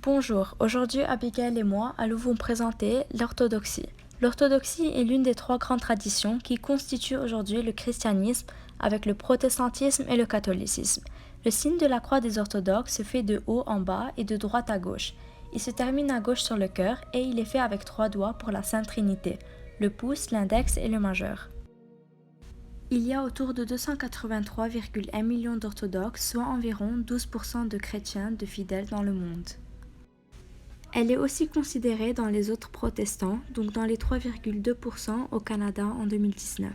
Bonjour, aujourd'hui Abigail et moi allons vous présenter l'orthodoxie. L'orthodoxie est l'une des trois grandes traditions qui constituent aujourd'hui le christianisme avec le protestantisme et le catholicisme. Le signe de la croix des orthodoxes se fait de haut en bas et de droite à gauche. Il se termine à gauche sur le cœur et il est fait avec trois doigts pour la Sainte Trinité, le pouce, l'index et le majeur. Il y a autour de 283,1 millions d'orthodoxes, soit environ 12% de chrétiens de fidèles dans le monde. Elle est aussi considérée dans les autres protestants, donc dans les 3,2% au Canada en 2019.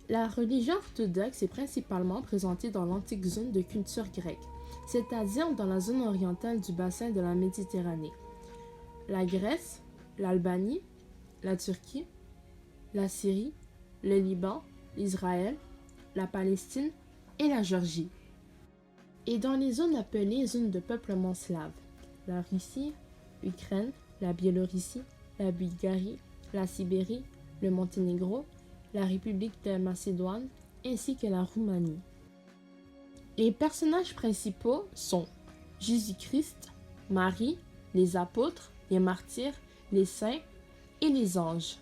La religion orthodoxe est principalement présentée dans l'antique zone de culture grecque, c'est-à-dire dans la zone orientale du bassin de la Méditerranée. La Grèce, l'Albanie, la Turquie, la Syrie, le Liban, l'Israël, la Palestine et la Géorgie. Et dans les zones appelées zones de peuplement slave, la Russie, l'Ukraine, la Biélorussie, la Bulgarie, la Sibérie, le Monténégro, la République de Macédoine ainsi que la Roumanie. Les personnages principaux sont Jésus-Christ, Marie, les apôtres, les martyrs, les saints et les anges.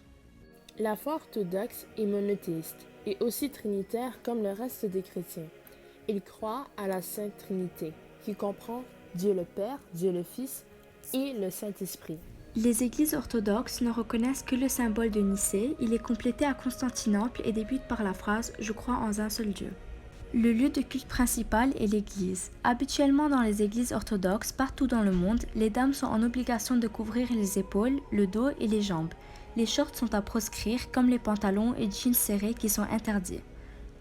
La foi orthodoxe est monothéiste et aussi trinitaire comme le reste des chrétiens. Ils croient à la Sainte Trinité, qui comprend Dieu le Père, Dieu le Fils et le Saint-Esprit. Les églises orthodoxes ne reconnaissent que le symbole de Nicée, il est complété à Constantinople et débute par la phrase « Je crois en un seul Dieu ». Le lieu de culte principal est l'église. Habituellement dans les églises orthodoxes partout dans le monde, les dames sont en obligation de couvrir les épaules, le dos et les jambes. Les shorts sont à proscrire comme les pantalons et jeans serrés qui sont interdits.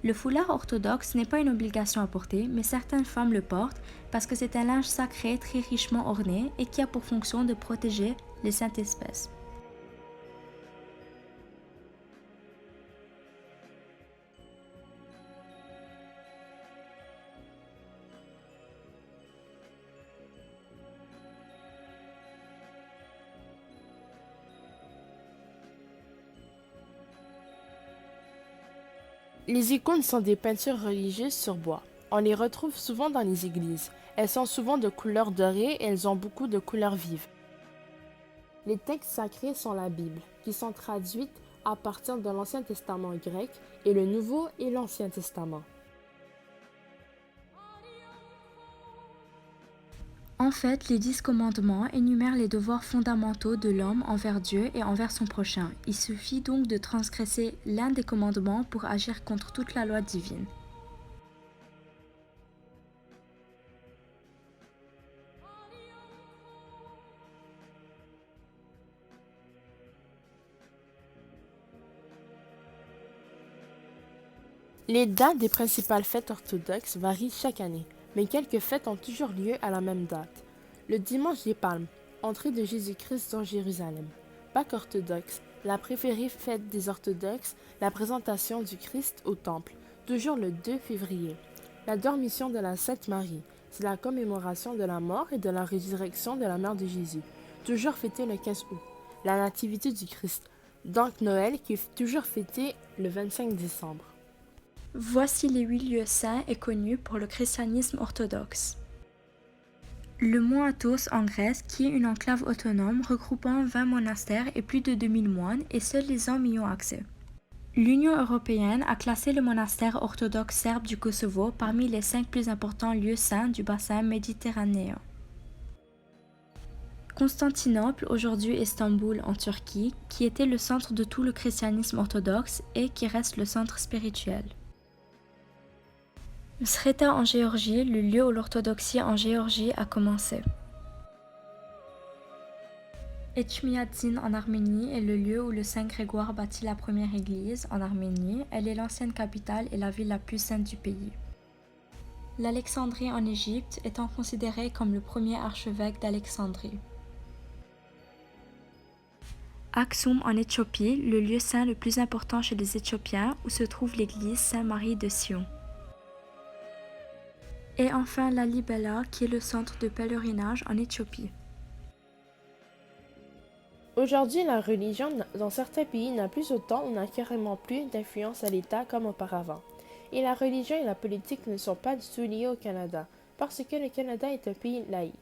Le foulard orthodoxe n'est pas une obligation à porter, mais certaines femmes le portent parce que c'est un linge sacré très richement orné et qui a pour fonction de protéger les saintes espèces. Les icônes sont des peintures religieuses sur bois. On les retrouve souvent dans les églises. Elles sont souvent de couleur dorée et elles ont beaucoup de couleurs vives. Les textes sacrés sont la Bible, qui sont traduites à partir de l'Ancien Testament grec et le Nouveau et l'Ancien Testament. En fait, les 10 commandements énumèrent les devoirs fondamentaux de l'homme envers Dieu et envers son prochain. Il suffit donc de transgresser l'un des commandements pour agir contre toute la loi divine. Les dates des principales fêtes orthodoxes varient chaque année, mais quelques fêtes ont toujours lieu à la même date. Le dimanche des Palmes, entrée de Jésus-Christ dans Jérusalem. Pâques orthodoxe, la préférée fête des orthodoxes, la présentation du Christ au temple, toujours le 2 février. La dormition de la Sainte Marie, c'est la commémoration de la mort et de la résurrection de la mère de Jésus, toujours fêtée le 15 août. La nativité du Christ, donc Noël qui est toujours fêté le 25 décembre. Voici les 8 lieux saints et connus pour le christianisme orthodoxe. Le mont Athos en Grèce, qui est une enclave autonome regroupant 20 monastères et plus de 2000 moines, et seuls les hommes y ont accès. L'Union européenne a classé le monastère orthodoxe serbe du Kosovo parmi les 5 plus importants lieux saints du bassin méditerranéen. Constantinople, aujourd'hui Istanbul en Turquie, qui était le centre de tout le christianisme orthodoxe et qui reste le centre spirituel. Sreta en Géorgie, le lieu où l'orthodoxie en Géorgie a commencé. Etchmiadzin en Arménie est le lieu où le saint Grégoire bâtit la première église en Arménie. Elle est l'ancienne capitale et la ville la plus sainte du pays. L'Alexandrie en Égypte étant considérée comme le premier archevêque d'Alexandrie. Aksum en Éthiopie, le lieu saint le plus important chez les Éthiopiens où se trouve l'église Sainte-Marie de Sion. Et enfin Lalibela qui est le centre de pèlerinage en Éthiopie. Aujourd'hui, la religion dans certains pays n'a plus autant ou n'a carrément plus d'influence à l'État comme auparavant. Et la religion et la politique ne sont pas du tout liées au Canada, parce que le Canada est un pays laïque.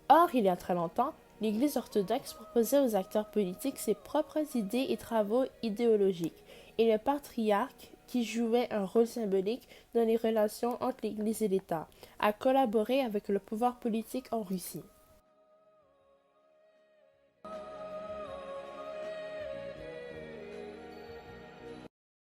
Or, il y a très longtemps, l'Église orthodoxe proposait aux acteurs politiques ses propres idées et travaux idéologiques, et le patriarche, qui jouait un rôle symbolique dans les relations entre l'Église et l'État, a collaboré avec le pouvoir politique en Russie.